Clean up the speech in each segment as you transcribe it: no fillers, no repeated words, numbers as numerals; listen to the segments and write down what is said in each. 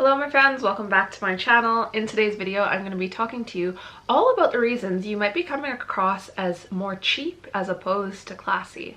Hello my friends, welcome back to my channel. In today's video I'm going to be talking to you all about the reasons you might be coming across as more cheap as opposed to classy.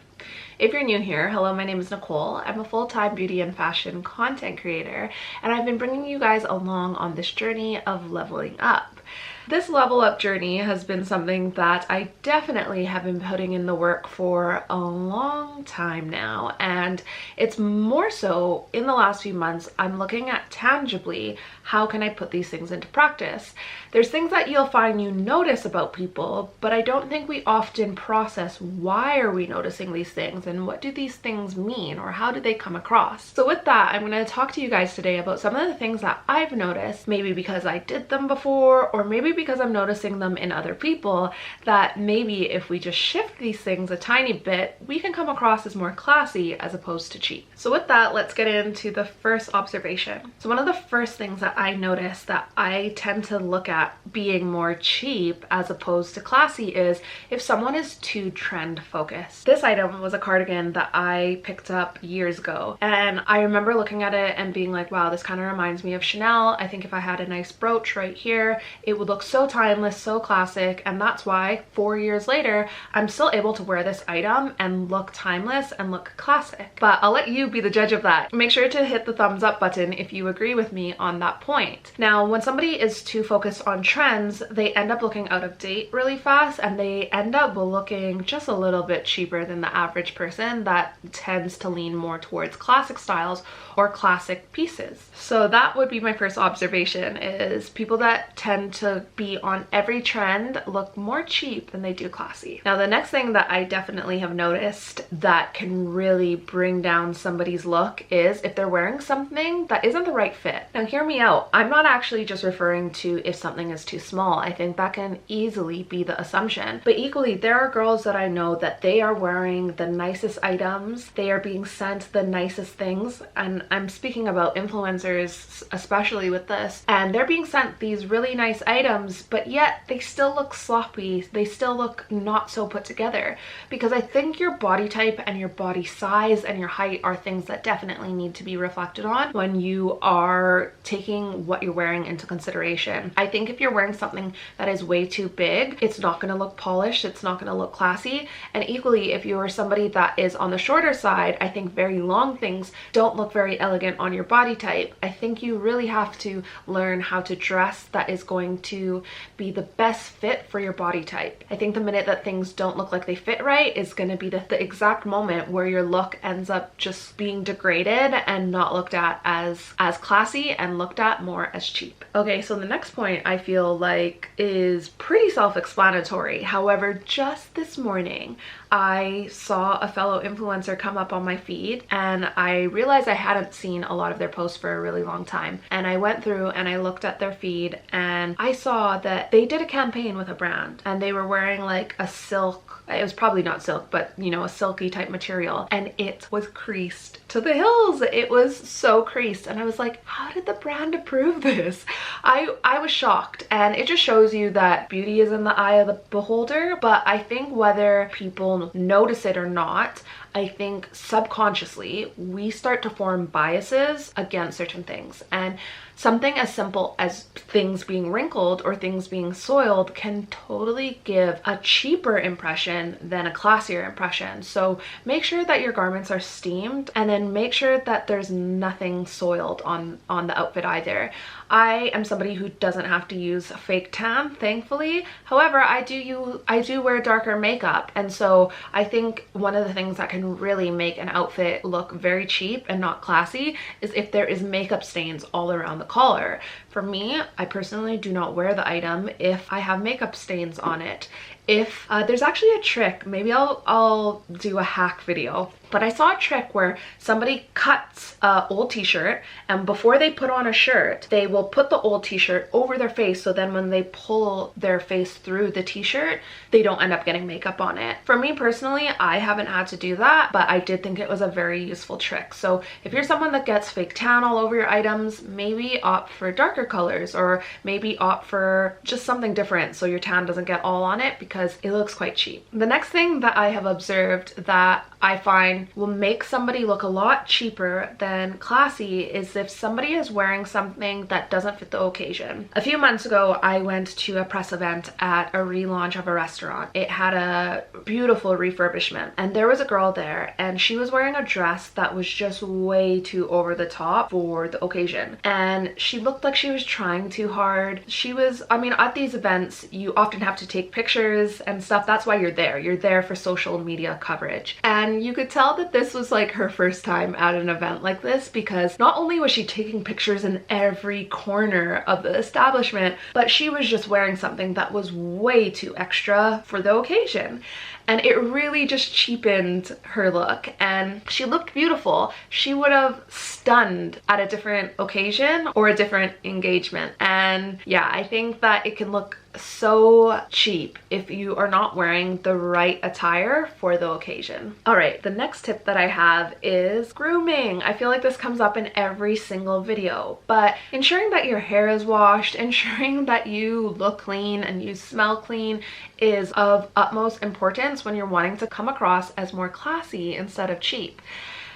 If you're new here, hello, my name is Nicole. I'm a full-time beauty and fashion content creator, and I've been bringing you guys along on this journey of leveling up. This level up journey has been something that I definitely have been putting in the work for a long time now, and it's more so in the last few months I'm looking at tangibly how can I put these things into practice. There's things that you'll find you notice about people, but I don't think we often process why are we noticing these things and what do these things mean or how do they come across. So with that, I'm going to talk to you guys today about some of the things that I've noticed, maybe because I did them before or maybe because I'm noticing them in other people, that maybe if we just shift these things a tiny bit, we can come across as more classy as opposed to cheap. So with that, let's get into the first observation. So one of the first things that I notice that I tend to look at being more cheap as opposed to classy is if someone is too trend focused. This item was a cardigan that I picked up years ago, and I remember looking at it and being like, wow, this kind of reminds me of Chanel. I think if I had a nice brooch right here, it would look so timeless, so classic, and that's why 4 years later I'm still able to wear this item and look timeless and look classic. But I'll let you be the judge of that. Make sure to hit the thumbs up button if you agree with me on that point. Now, when somebody is too focused on trends, they end up looking out of date really fast, and they end up looking just a little bit cheaper than the average person that tends to lean more towards classic styles or classic pieces. So that would be my first observation, is people that tend to be on every trend look more cheap than they do classy. Now, the next thing that I definitely have noticed that can really bring down somebody's look is if they're wearing something that isn't the right fit. Now hear me out, I'm not actually just referring to if something is too small. I think that can easily be the assumption, but equally there are girls that I know that they are wearing the nicest items, they are being sent the nicest things, and I'm speaking about influencers especially with this, and they're being sent these really nice items, but yet they still look sloppy, they still look not so put together, because I think your body type and your body size and your height are things that definitely need to be reflected on when you are taking what you're wearing into consideration. I think if you're wearing something that is way too big, it's not going to look polished, it's not going to look classy. And equally, if you're somebody that is on the shorter side, I think very long things don't look very elegant on your body type. I think you really have to learn how to dress that is going to be the best fit for your body type. I think the minute that things don't look like they fit right is going to be the exact moment where your look ends up just being degraded and not looked at as classy and looked at more as cheap. Okay, so the next point I feel like is pretty self-explanatory. However, just this morning I saw a fellow influencer come up on my feed, and I realized I hadn't seen a lot of their posts for a really long time, and I went through and I looked at their feed and I saw that they did a campaign with a brand, and they were wearing like a silk, it was probably not silk, but you know, a silky type material, and it was creased to the hills. It was so creased, and I was like, how did the brand approve this? I was shocked, and it just shows you that beauty is in the eye of the beholder. But I think whether people notice it or not, I think subconsciously we start to form biases against certain things, and something as simple as things being wrinkled or things being soiled can totally give a cheaper impression than a classier impression. So make sure that your garments are steamed, and then make sure that there's nothing soiled on the outfit either. I am somebody who doesn't have to use fake tan, thankfully. However, I do wear darker makeup, and so I think one of the things that can really make an outfit look very cheap and not classy is if there is makeup stains all around the collar. For me, I personally do not wear the item if I have makeup stains on it. If there's actually a trick, maybe I'll do a hack video, but I saw a trick where somebody cuts an old t-shirt, and before they put on a shirt, they will put the old t-shirt over their face, so then when they pull their face through the t-shirt, they don't end up getting makeup on it. For me personally, I haven't had to do that, but I did think it was a very useful trick. So if you're someone that gets fake tan all over your items, maybe opt for darker colors, or maybe opt for just something different so your tan doesn't get all on it, because it looks quite cheap. The next thing that I have observed that I find will make somebody look a lot cheaper than classy is if somebody is wearing something that doesn't fit the occasion. A few months ago, I went to a press event at a relaunch of a restaurant. It had a beautiful refurbishment, and there was a girl there, and she was wearing a dress that was just way too over the top for the occasion, and she looked like she was trying too hard. She was, I mean, at these events you often have to take pictures and stuff. That's why you're there for social media coverage, and you could tell that this was like her first time at an event like this, because not only was she taking pictures in every corner of the establishment, but she was just wearing something that was way too extra for the occasion. And it really just cheapened her look, and she looked beautiful. She would have stunned at a different occasion or a different engagement. And yeah, I think that it can look so cheap if you are not wearing the right attire for the occasion. All right, the next tip that I have is grooming. I feel like this comes up in every single video, but ensuring that your hair is washed, ensuring that you look clean and you smell clean is of utmost importance when you're wanting to come across as more classy instead of cheap.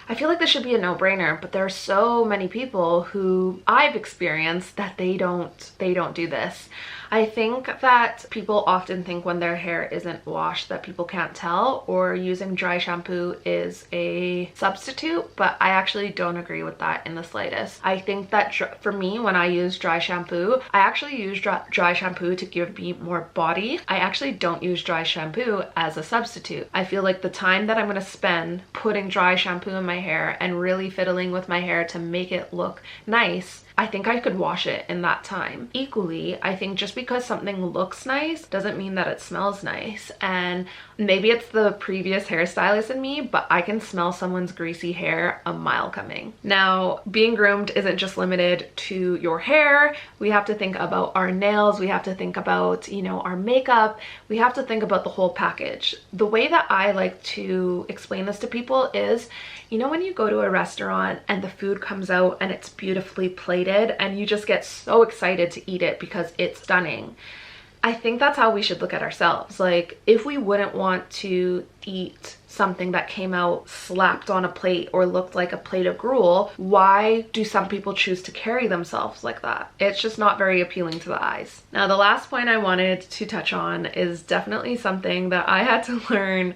I feel like this should be a no-brainer, but there are so many people who I've experienced that they don't do this. I think that people often think when their hair isn't washed that people can't tell, or using dry shampoo is a substitute, but I actually don't agree with that in the slightest. I think that for me, when I use dry shampoo, I actually use dry shampoo to give me more body. I actually don't use dry shampoo as a substitute. I feel like the time that I'm going to spend putting dry shampoo in my hair and really fiddling with my hair to make it look nice, I think I could wash it in that time. Equally, I think just because something looks nice doesn't mean that it smells nice. And maybe it's the previous hairstylist in me, but I can smell someone's greasy hair a mile coming. Now, being groomed isn't just limited to your hair. We have to think about our nails. We have to think about, you know, our makeup. We have to think about the whole package. The way that I like to explain this to people is, you know, when you go to a restaurant and the food comes out and it's beautifully plated and you just get so excited to eat it because it's stunning. I think that's how we should look at ourselves. Like, if we wouldn't want to eat something that came out slapped on a plate or looked like a plate of gruel, why do some people choose to carry themselves like that? It's just not very appealing to the eyes. Now, the last point I wanted to touch on is definitely something that I had to learn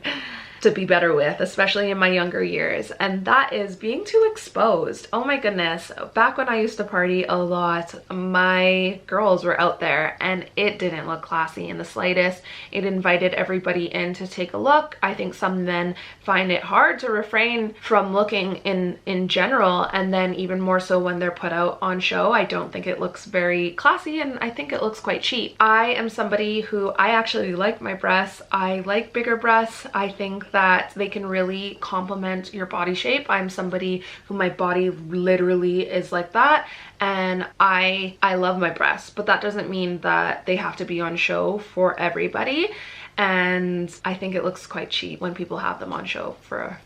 to be better with, especially in my younger years, and that is being too exposed. Oh my goodness, back when I used to party a lot, my girls were out there and it didn't look classy in the slightest. It invited everybody in to take a look. I think some men find it hard to refrain from looking in general, and then even more so when they're put out on show. I don't think it looks very classy, and I think it looks quite cheap. I am somebody who, I actually like my breasts. I like bigger breasts. I think that they can really complement your body shape. I'm somebody who my body literally is like that, and I love my breasts, but that doesn't mean that they have to be on show for everybody. And I think it looks quite cheap when people have them on show for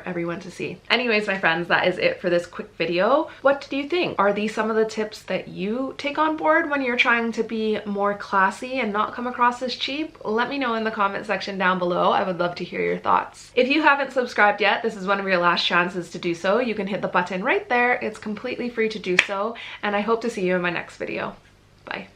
everyone to see. Anyways, my friends, that is it for this quick video. What do you think? Are these some of the tips that you take on board when you're trying to be more classy and not come across as cheap? Let me know in the comment section down below. I would love to hear your thoughts. If you haven't subscribed yet, this is one of your last chances to do so. You can hit the button right there. It's completely free to do so, and I hope to see you in my next video. Bye.